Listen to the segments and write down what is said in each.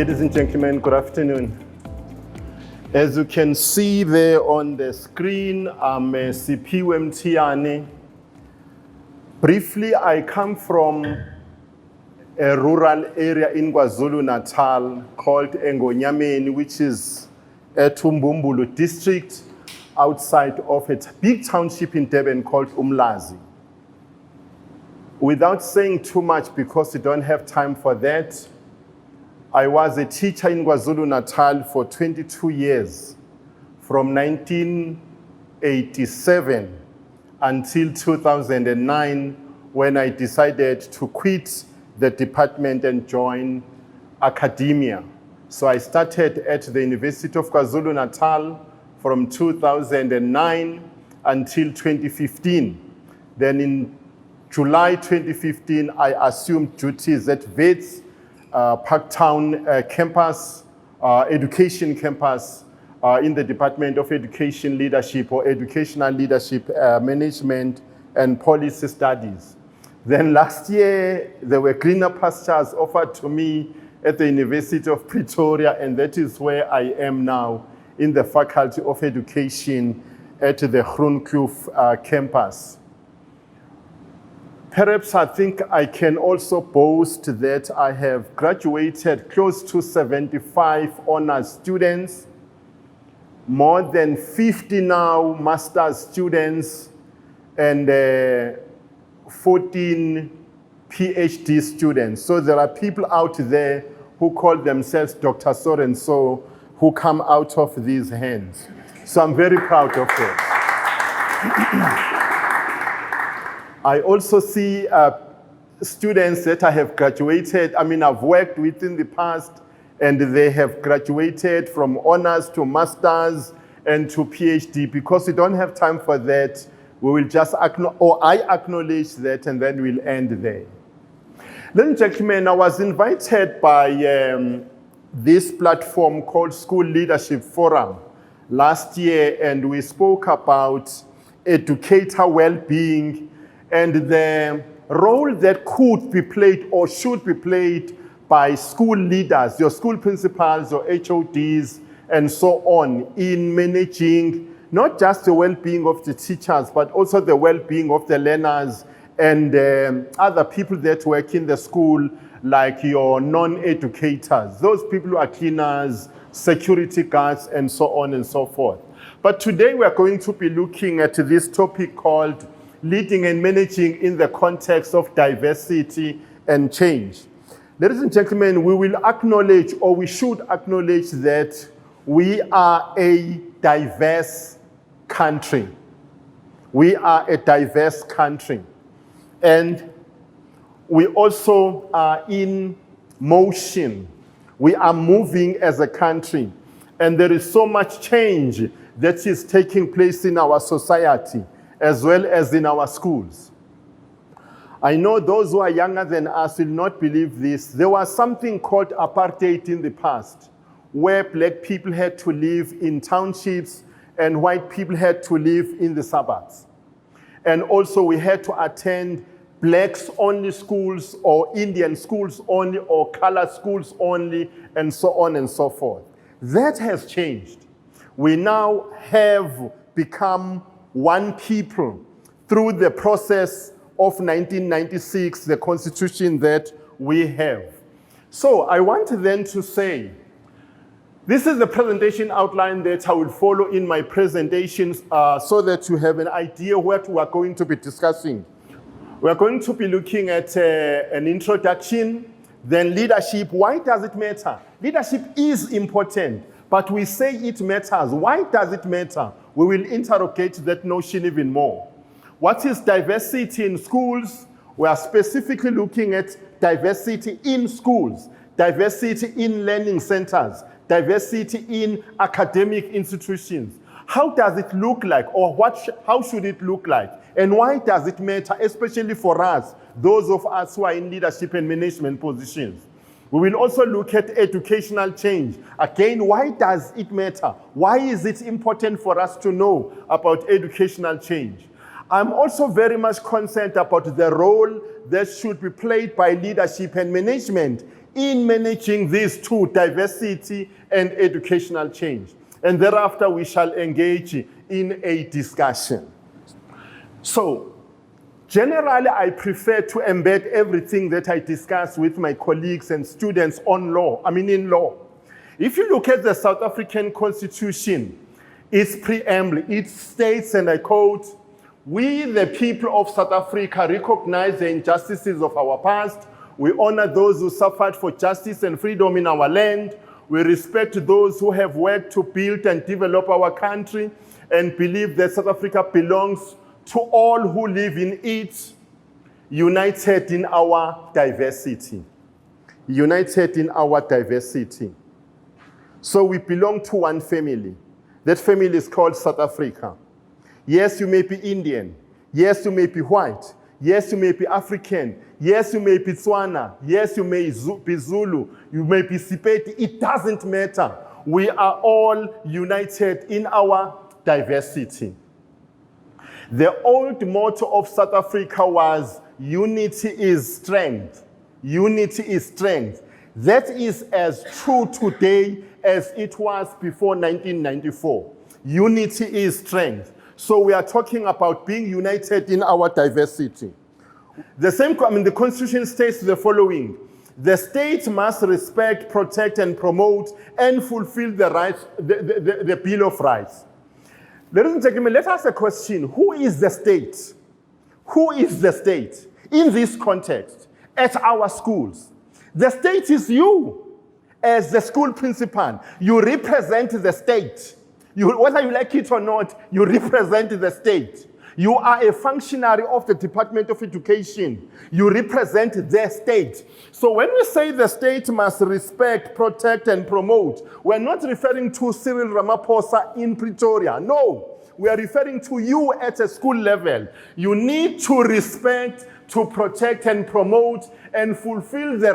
Ladies and gentlemen, good afternoon. As you can see there on the screen, I'm Siphiwe Mthiyane. Briefly, I come from a rural area in KwaZulu-Natal called Engonyameni, which is a Tumbumbulu district outside of a big township in Durban called Umlazi. Without saying too much, because we don't have time for that, I was a teacher in KwaZulu-Natal for 22 years, from 1987 until 2009, when I decided to quit the department and join academia. So I started at the University of KwaZulu-Natal from 2009 until 2015. Then in July 2015, I assumed duties at Wits, Parktown campus, education campus in the Department of Education Leadership or Educational Leadership Management and Policy Studies. Then last year, there were greener pastures offered to me at the University of Pretoria, and that is where I am now in the Faculty of Education at the Groenkloof campus. Perhaps I think I can also boast that I have graduated close to 75 honors students, more than 50 now master's students, and 14 PhD students. So there are people out there who call themselves Dr. So-and-so who come out of these hands. So I'm very proud of that. I also see students that I have graduated. I've worked with in the past, and they have graduated from honors to masters and to PhD. Because we don't have time for that, we will just I acknowledge that, and then we'll end there. Ladies and gentlemen, I was invited by this platform called School Leadership Forum last year, and we spoke about educator well-being and the role that could be played or should be played by school leaders, your school principals, your HODs, and so on, in managing not just the well-being of the teachers, but also the well-being of the learners and other people that work in the school, like your non-educators. Those people who are cleaners, security guards, and so on and so forth. But today we are going to be looking at this topic called leading and managing in the context of diversity and change. Ladies and gentlemen, we will acknowledge, or we should acknowledge, that we are a diverse country. We are a diverse country. And we also are in motion. We are moving as a country. And there is so much change that is taking place in our society, as well as in our schools. I know those who are younger than us will not believe this. There was something called apartheid in the past, where black people had to live in townships and white people had to live in the suburbs. And also we had to attend blacks-only schools, or Indian schools only, or colored schools only, and so on and so forth. That has changed. We now have become one people through the process of 1996, the constitution that we have. So I want then to say, this is the presentation outline that I will follow in my presentations so that you have an idea what we are going to be discussing. We are going to be looking at an introduction, then leadership. Why does it matter? Leadership is important, but we say it matters. Why does it matter? We will interrogate that notion even more. What is diversity in schools? We are specifically looking at diversity in schools, diversity in learning centers, diversity in academic institutions. How does it look like, or how should it look like? And why does it matter, especially for us, those of us who are in leadership and management positions? We will also look at educational change. Again, why does it matter? Why is it important for us to know about educational change? I'm also very much concerned about the role that should be played by leadership and management in managing these two, diversity and educational change. And thereafter, we shall engage in a discussion. So, generally, I prefer to embed everything that I discuss with my colleagues and students in law. If you look at the South African Constitution, its preamble, it states, and I quote, "We, the people of South Africa, recognize the injustices of our past. We honor those who suffered for justice and freedom in our land. We respect those who have worked to build and develop our country and believe that South Africa belongs to all who live in it, united in our diversity." United in our diversity. So we belong to one family. That family is called South Africa. Yes, you may be Indian. Yes, you may be white. Yes, you may be African. Yes, you may be Tswana. Yes, you may be Zulu. You may be Sepedi. It doesn't matter. We are all united in our diversity. The old motto of South Africa was, "Unity is strength." Unity is strength. That is as true today as it was before 1994. Unity is strength. So we are talking about being united in our diversity. The Constitution states the following: the state must respect, protect, and promote, and fulfill the rights, the Bill of Rights. Ladies and gentlemen, let's ask a question. Who is the state? Who is the state in this context at our schools? The state is you. As the school principal, you represent the state. Whether you like it or not, you represent the state. You are a functionary of the Department of Education. You represent the state. So when we say the state must respect, protect, and promote, we're not referring to Cyril Ramaphosa in Pretoria. No, we are referring to you at a school level. You need to respect, to protect and promote and fulfill the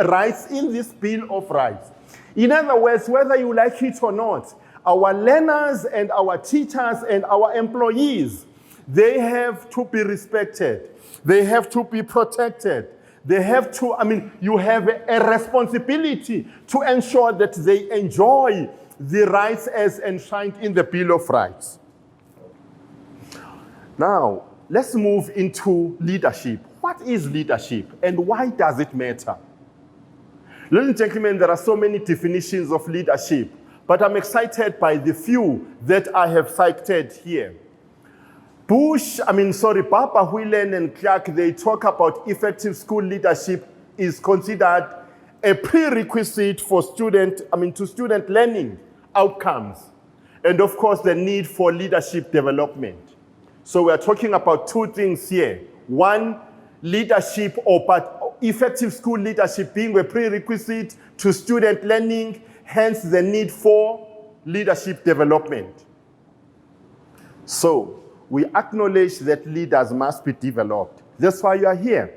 rights in this Bill of Rights. In other words, whether you like it or not, our learners and our teachers and our employees, they have to be respected. They have to be protected. They have to, you have a responsibility to ensure that they enjoy the rights as enshrined in the Bill of Rights. Now, let's move into leadership. What is leadership and why does it matter? Ladies and gentlemen, there are so many definitions of leadership, but I'm excited by the few that I have cited here. Barbara Whelan and Clark, they talk about effective school leadership is considered a prerequisite for student learning outcomes. And of course, the need for leadership development. So we are talking about two things here. One, leadership but effective school leadership being a prerequisite to student learning, hence the need for leadership development. So we acknowledge that leaders must be developed. That's why you are here.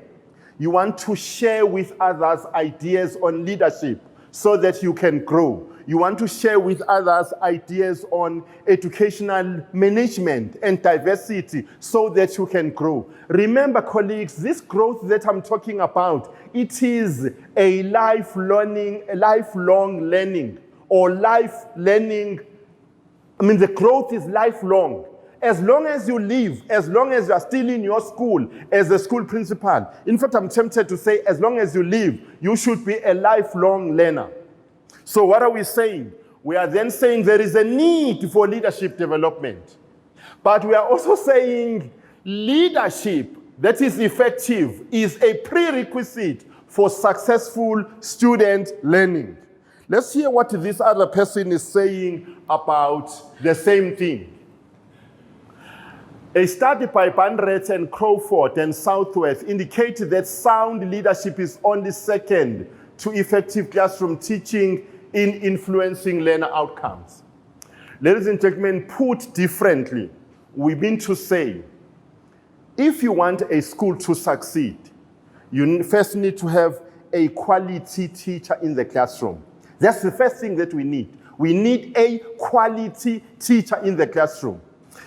You want to share with others ideas on leadership so that you can grow. You want to share with others ideas on educational management and diversity so that you can grow. Remember, colleagues, this growth that I'm talking about, it is a lifelong learning or life learning. The growth is lifelong. As long as you live, as long as you are still in your school as a school principal, in fact, I'm tempted to say as long as you live, you should be a lifelong learner. So what are we saying? We are then saying there is a need for leadership development. But we are also saying leadership that is effective is a prerequisite for successful student learning. Let's hear what this other person is saying about the same thing. A study by Banrett and Crawford and Southworth indicated that sound leadership is only second to effective classroom teaching in influencing learner outcomes. Ladies and gentlemen, put differently, we mean to say, if you want a school to succeed, you first need to have a quality teacher in the classroom. That's the first thing that we need. We need a quality teacher in the classroom.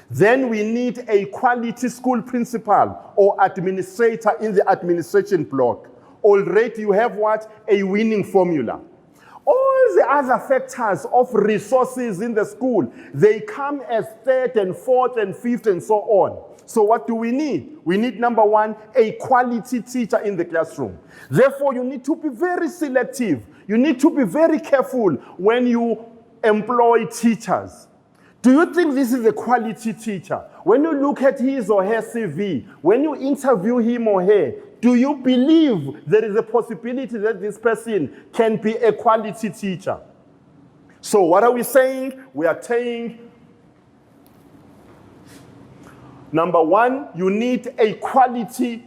Then we need a quality school principal or administrator in the administration block. already you have what? A winning formula. All the other factors of resources in the school, they come as third and fourth and fifth and so on. So what do we need? We need, number one, a quality teacher in the classroom. Therefore, you need to be very selective. You need to be very careful when you employ teachers. Do you think this is a quality teacher? When you look at his or her CV, when you interview him or her, do you believe there is a possibility that this person can be a quality teacher? So what are we saying? We are saying, number one, you need a quality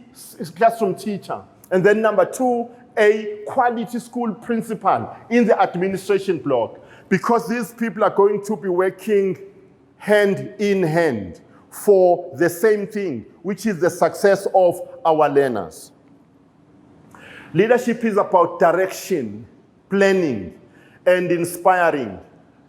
classroom teacher. And then number two, a quality school principal in the administration block. Because these people are going to be working hand in hand for the same thing, which is the success of our learners. Leadership is about direction, planning, and inspiring.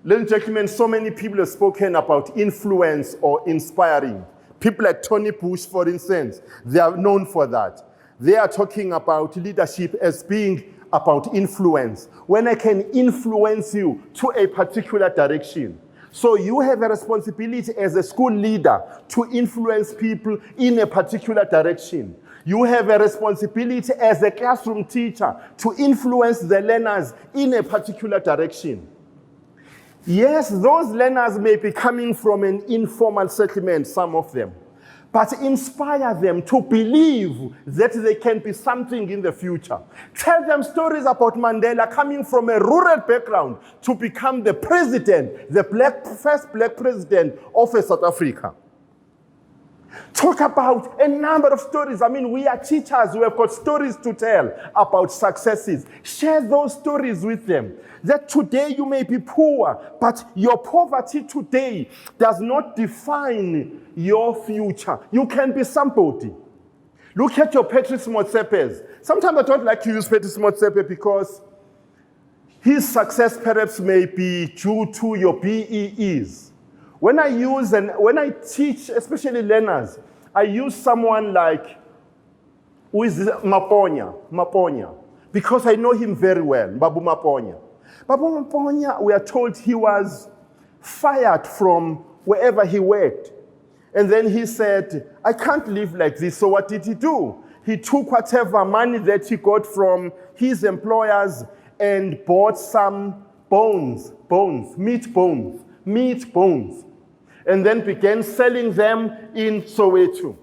Ladies and gentlemen, so many people have spoken about influence or inspiring. People like Tony Bush, for instance, they are known for that. They are talking about leadership as being about influence. When I can influence you to a particular direction. So you have a responsibility as a school leader to influence people in a particular direction. You have a responsibility as a classroom teacher to influence the learners in a particular direction. Yes, those learners may be coming from an informal settlement, some of them, but inspire them to believe that they can be something in the future. Tell them stories about Mandela coming from a rural background to become the president, the first black president of South Africa. Talk about a number of stories. I mean, we are teachers who have got stories to tell about successes. Share those stories with them. That today you may be poor, but your poverty today does not define your future. You can be somebody. Look at your Patrice Motsepes. Sometimes I don't like to use Patrice Motsepe because his success perhaps may be due to your BEEs. When I teach, especially learners, I use someone like, who is Maponya, because I know him very well, Babu Maponya. Babu Maponya, we are told he was fired from wherever he worked. And then he said, I can't live like this. So what did he do? He took whatever money that he got from his employers and bought some meat bones. And then began selling them in Soweto.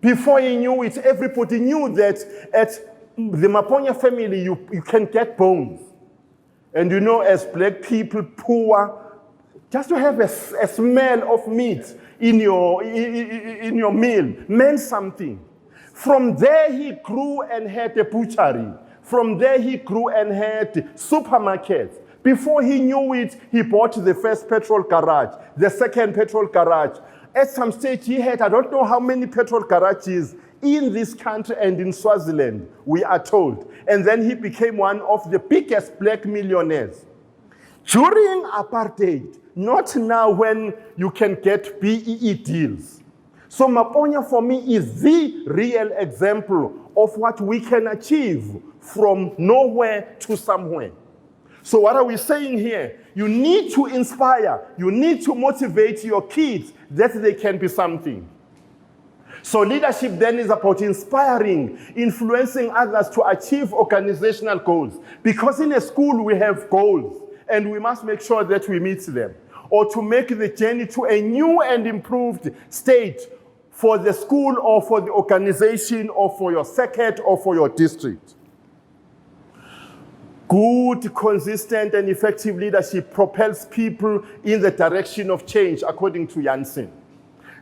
Before he knew it, everybody knew that at the Maponya family, you can get bones. And you know, as black people, poor, just to have a smell of meat in your meal meant something. From there, he grew and had a butchery. From there, he grew and had supermarkets. Before he knew it, he bought the first petrol garage, the second petrol garage. At some stage, he had, I don't know how many petrol garages in this country and in Swaziland, we are told. And then he became one of the biggest black millionaires. During apartheid, not now when you can get BEE deals. So Maponya for me is the real example of what we can achieve from nowhere to somewhere. So what are we saying here? You need to inspire, you need to motivate your kids that they can be something. So leadership then is about inspiring, influencing others to achieve organizational goals. Because in a school we have goals and we must make sure that we meet them. Or to make the journey to a new and improved state for the school or for the organization or for your circuit or for your district. Good, consistent, and effective leadership propels people in the direction of change, according to Jansen.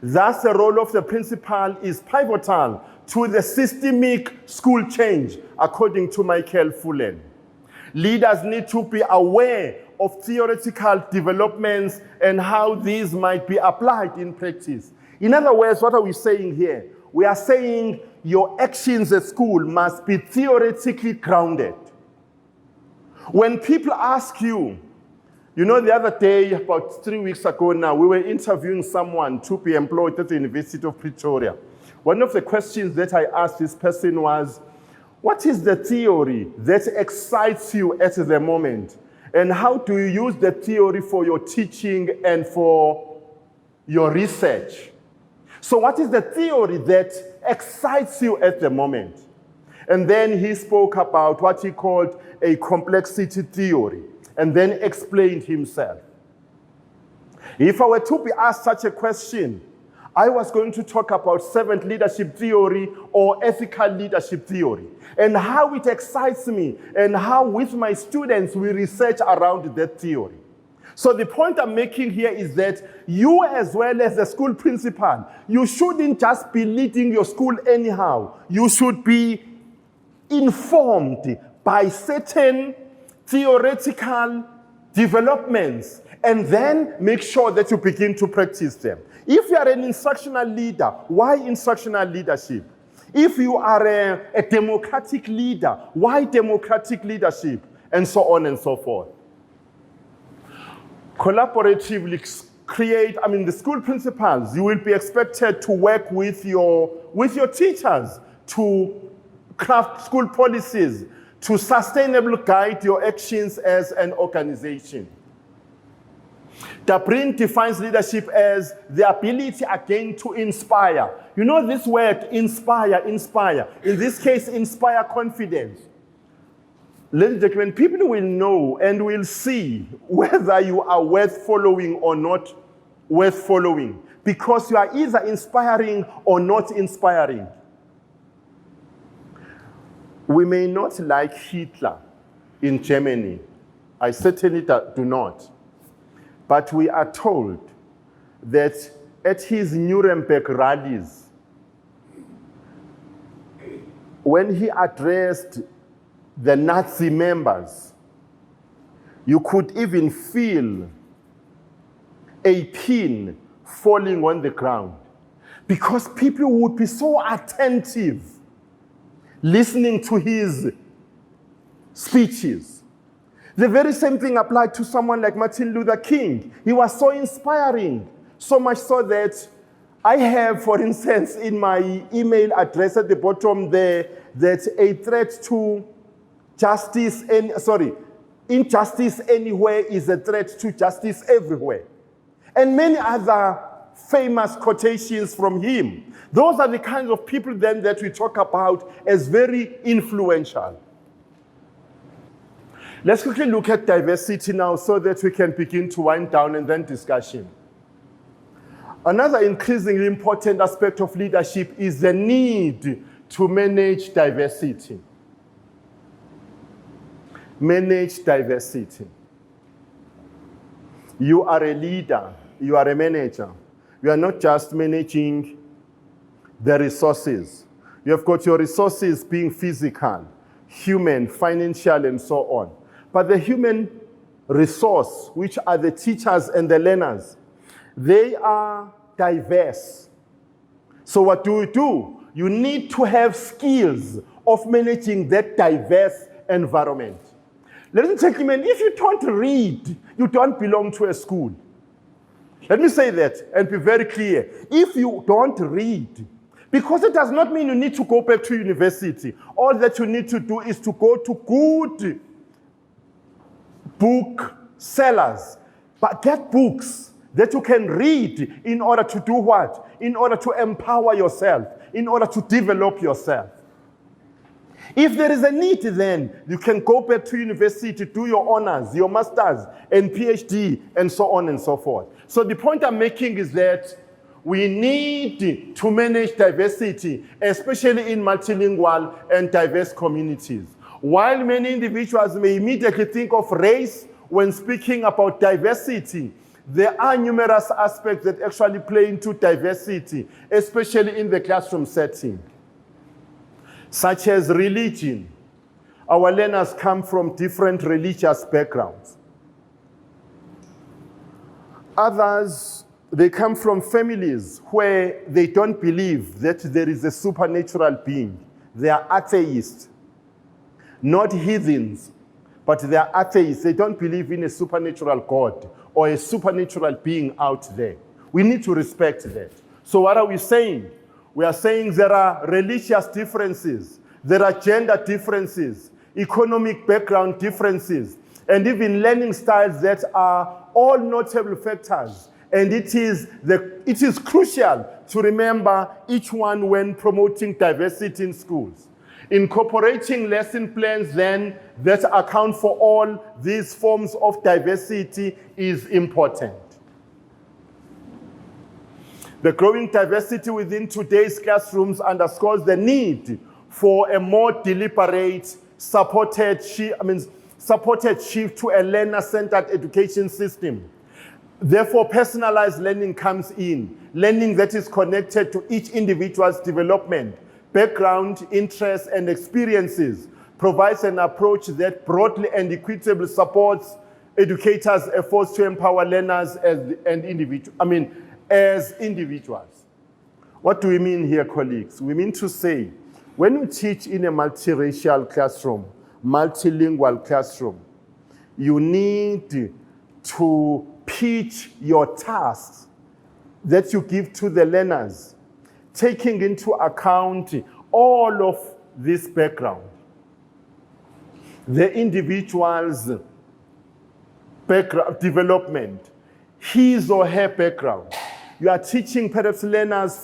Thus, the role of the principal is pivotal to the systemic school change, according to Michael Fullen. Leaders need to be aware of theoretical developments and how these might be applied in practice. In other words, what are we saying here? We are saying your actions at school must be theoretically grounded. When people ask you, you know, the other day, about 3 weeks ago now, we were interviewing someone to be employed at the University of Pretoria. One of the questions that I asked this person was, What is the theory that excites you at the moment? And how do you use the theory for your teaching and for your research? So what is the theory that excites you at the moment? And then he spoke about what he called a complexity theory, and then explained himself. If I were to be asked such a question, I was going to talk about servant leadership theory or ethical leadership theory, and how it excites me, and how with my students we research around that theory. So the point I'm making here is that you, as well as the school principal, you shouldn't just be leading your school anyhow. You should be informed by certain theoretical developments, and then make sure that you begin to practice them. If you are an instructional leader, why instructional leadership? If you are a democratic leader, why democratic leadership? And so on and so forth. Collaboratively the school principals, you will be expected to work with your teachers to craft school policies, to sustainably guide your actions as an organization. Dabrin defines leadership as the ability again to inspire. You know this word, inspire. In this case, inspire confidence. Ladies and gentlemen, people will know and will see whether you are worth following or not worth following, because you are either inspiring or not inspiring. We may not like Hitler in Germany. I certainly do not. But we are told that at his Nuremberg rallies, when he addressed the Nazi members, you could even feel a pin falling on the ground, because people would be so attentive listening to his speeches. The very same thing applied to someone like Martin Luther King. He was so inspiring, so much so that I have, for instance, in my email address at the bottom there, that a threat to injustice anywhere is a threat to justice everywhere. And many other famous quotations from him. Those are the kinds of people then that we talk about as very influential. Let's quickly look at diversity now so that we can begin to wind down and then discussion. Another increasingly important aspect of leadership is the need to manage diversity. Manage diversity. You are a leader, you are a manager. You are not just managing the resources. You have got your resources being physical, human, financial, and so on. But the human resource, which are the teachers and the learners, they are diverse. So what do? You need to have skills of managing that diverse environment. Ladies and gentlemen, if you don't read, you don't belong to a school. Let me say that and be very clear. If you don't read, because it does not mean you need to go back to university. All that you need to do is to go to good book sellers, but get books that you can read in order to do what? In order to empower yourself, in order to develop yourself. If there is a need, then you can go back to university to do your honors, your masters, and PhD, and so on and so forth. So the point I'm making is that we need to manage diversity, especially in multilingual and diverse communities. While many individuals may immediately think of race when speaking about diversity, there are numerous aspects that actually play into diversity, especially in the classroom setting, such as religion. Our learners come from different religious backgrounds. Others, they come from families where they don't believe that there is a supernatural being. They are atheists, not heathens, but they are atheists. They don't believe in a supernatural God or a supernatural being out there. We need to respect that. So what are we saying? We are saying there are religious differences. There are gender differences, economic background differences, and even learning styles that are all notable factors. And it is crucial to remember each one when promoting diversity in schools. Incorporating lesson plans then that account for all these forms of diversity is important. The growing diversity within today's classrooms underscores the need for a more deliberate, supported shift to a learner-centered education system. Therefore, personalized learning comes in, learning that is connected to each individual's development, background, interests, and experiences, provides an approach that broadly and equitably supports educators' efforts to empower learners as individuals. What do we mean here, colleagues? We mean to say, when you teach in a multiracial classroom, multilingual classroom, you need to pitch your tasks that you give to the learners, taking into account all of this background, the individual's background, development, his or her background. You are teaching perhaps learners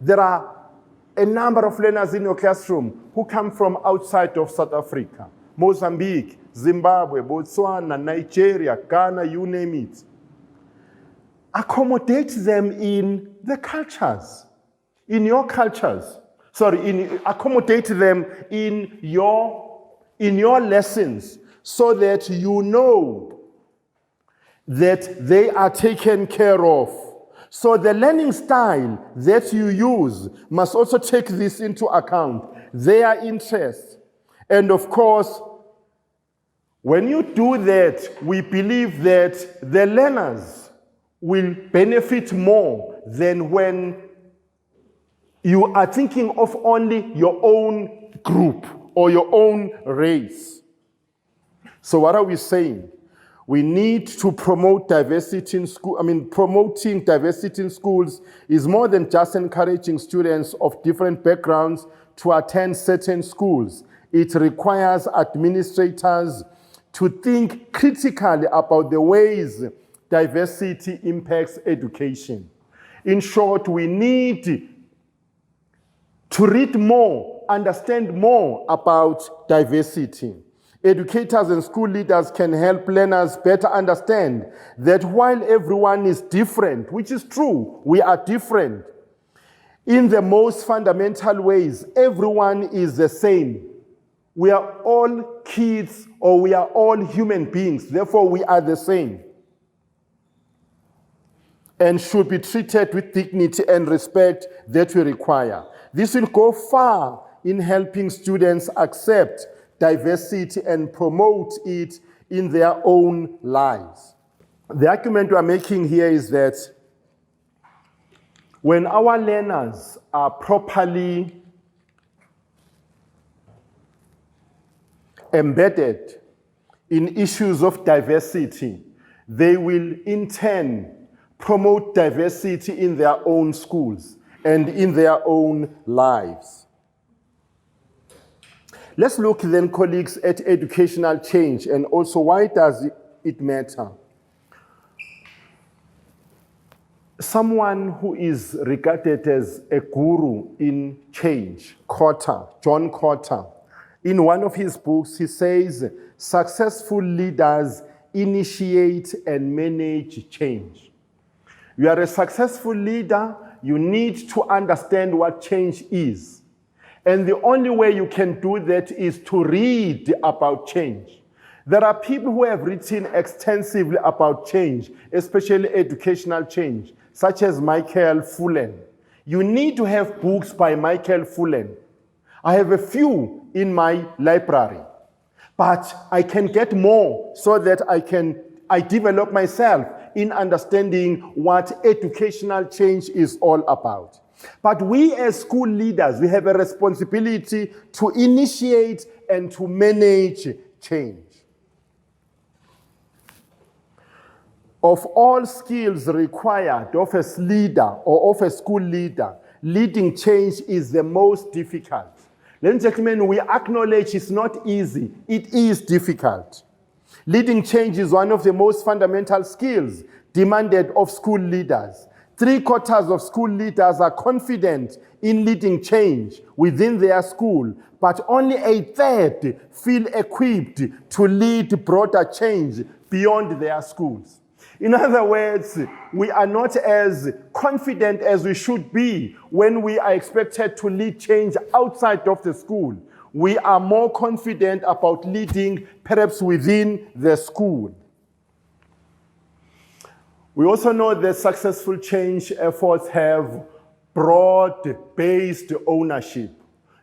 there are a number of learners in your classroom who come from outside of South Africa, Mozambique, Zimbabwe, Botswana, Nigeria, Ghana, you name it. Accommodate them in the cultures, in your cultures. Accommodate them in your lessons so that you know that they are taken care of. So the learning style that you use must also take this into account, their interests. And of course, when you do that, we believe that the learners will benefit more than when you are thinking of only your own group or your own race. So what are we saying? We need to promote diversity in school. Promoting diversity in schools is more than just encouraging students of different backgrounds to attend certain schools. It requires administrators to think critically about the ways diversity impacts education. In short, we need to read more, understand more about diversity. Educators and school leaders can help learners better understand that while everyone is different, which is true, we are different, in the most fundamental ways, everyone is the same. We are all kids, or we are all human beings, therefore we are the same, and should be treated with dignity and respect that we require. This will go far in helping students accept diversity and promote it in their own lives. The argument we are making here is that when our learners are properly embedded in issues of diversity, they will in turn promote diversity in their own schools and in their own lives. Let's look then, colleagues, at educational change and also why does it matter? Someone who is regarded as a guru in change, John Cotter, in one of his books, he says, successful leaders initiate and manage change. You are a successful leader, you need to understand what change is. And the only way you can do that is to read about change. There are people who have written extensively about change, especially educational change, such as Michael Fullan. You need to have books by Michael Fullan. I have a few in my library, but I can get more so that I develop myself in understanding what educational change is all about. But we as school leaders, we have a responsibility to initiate and to manage change. Of all skills required of a leader or of a school leader, leading change is the most difficult. Ladies and gentlemen, we acknowledge it's not easy. It is difficult. Leading change is one of the most fundamental skills demanded of school leaders. 3/4 of school leaders are confident in leading change within their school, but only 1/3 feel equipped to lead broader change beyond their schools. In other words, we are not as confident as we should be when we are expected to lead change outside of the school. We are more confident about leading perhaps within the school. We also know that successful change efforts have broad-based ownership.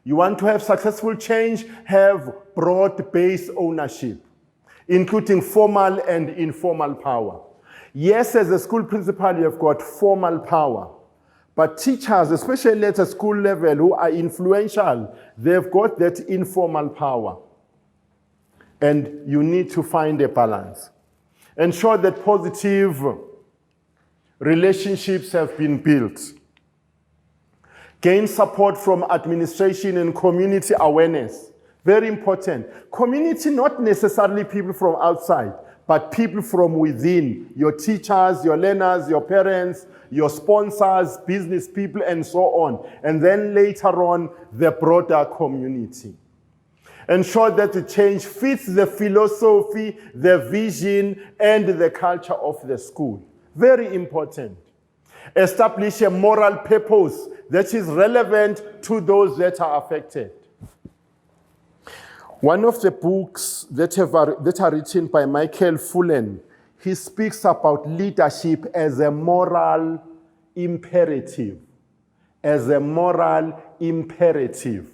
You want to have successful change, have broad-based ownership, including formal and informal power. Yes, as a school principal, you have got formal power. But teachers, especially at a school level, who are influential, they've got that informal power. And you need to find a balance. Ensure that positive relationships have been built. Gain support from administration and community awareness. Very important. Community, not necessarily people from outside, but people from within. Your teachers, your learners, your parents, your sponsors, business people, and so on. And then later on, the broader community. Ensure that the change fits the philosophy, the vision, and the culture of the school. Very important. Establish a moral purpose that is relevant to those that are affected. One of the books that are written by Michael Fullen, he speaks about leadership as a moral imperative. As a moral imperative.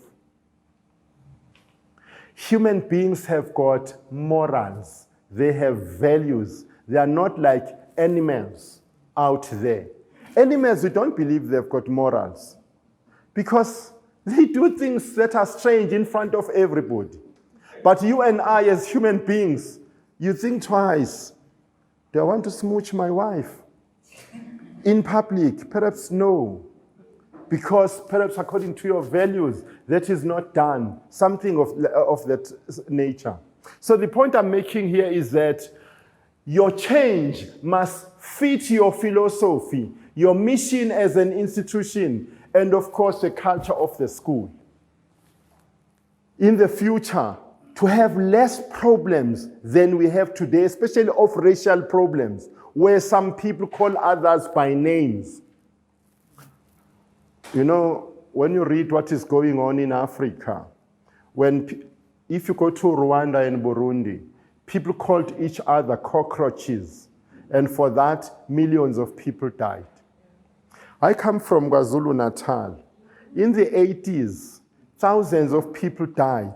Human beings have got morals. They have values. They are not like animals out there. Animals, we don't believe they've got morals because they do things that are strange in front of everybody. But you and I, as human beings, you think twice. Do I want to smooch my wife? In public, perhaps no. Because perhaps according to your values, that is not done. Something of that nature. So the point I'm making here is that your change must fit your philosophy, your mission as an institution, and of course the culture of the school. In the future, to have less problems than we have today, especially of racial problems, where some people call others by names. You know, when you read what is going on in Africa, if you go to Rwanda and Burundi, people called each other cockroaches, and for that, millions of people died. I come from KwaZulu-Natal. In the 80s, thousands of people died.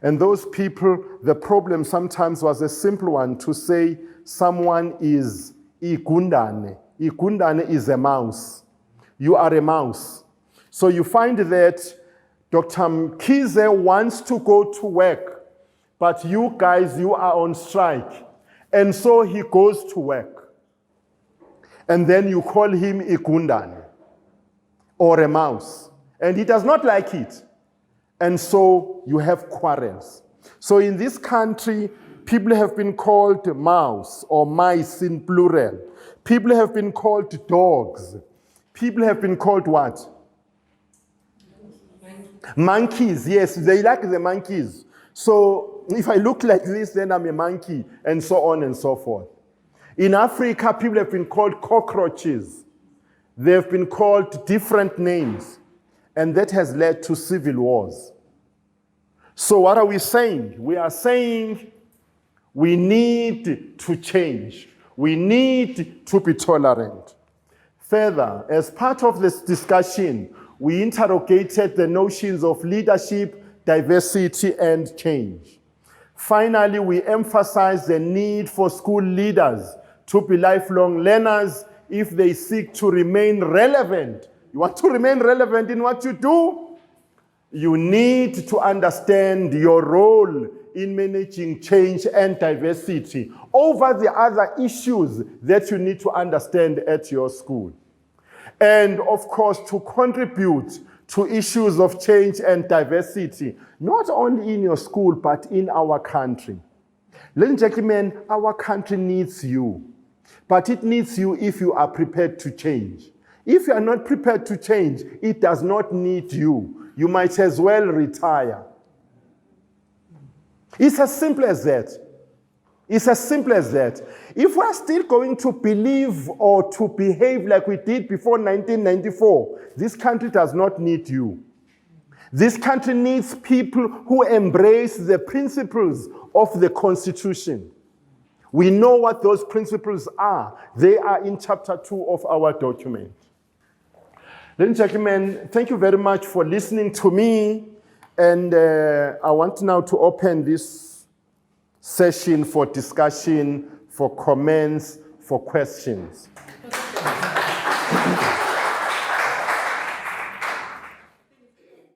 And those people, the problem sometimes was a simple one, to say someone is igundane. Igundane is a mouse. You are a mouse. So you find that Dr. Mkhize wants to go to work, but you guys, you are on strike. And so he goes to work. And then you call him igundane or a mouse. And he does not like it. And so you have quarrels. So in this country, people have been called mouse or mice in plural. People have been called dogs. People have been called what? Monkeys, yes, they like the monkeys. So if I look like this, then I'm a monkey, and so on and so forth. In Africa, people have been called cockroaches. They've been called different names. And that has led to civil wars. So what are we saying? We are saying we need to change. We need to be tolerant. Further, as part of this discussion, we interrogated the notions of leadership, diversity, and change. Finally, we emphasized the need for school leaders to be lifelong learners if they seek to remain relevant. You want to remain relevant in what you do? You need to understand your role in managing change and diversity over the other issues that you need to understand at your school. And of course, to contribute to issues of change and diversity, not only in your school, but in our country. Ladies and gentlemen, our country needs you, but it needs you if you are prepared to change. If you are not prepared to change, it does not need you. You might as well retire. It's as simple as that. It's as simple as that. If we're still going to believe or to behave like we did before 1994, this country does not need you. This country needs people who embrace the principles of the Constitution. We know what those principles are. They are in chapter 2 of our document. Ladies and gentlemen, thank you very much for listening to me. And I want now to open this session for discussion, for comments, for questions.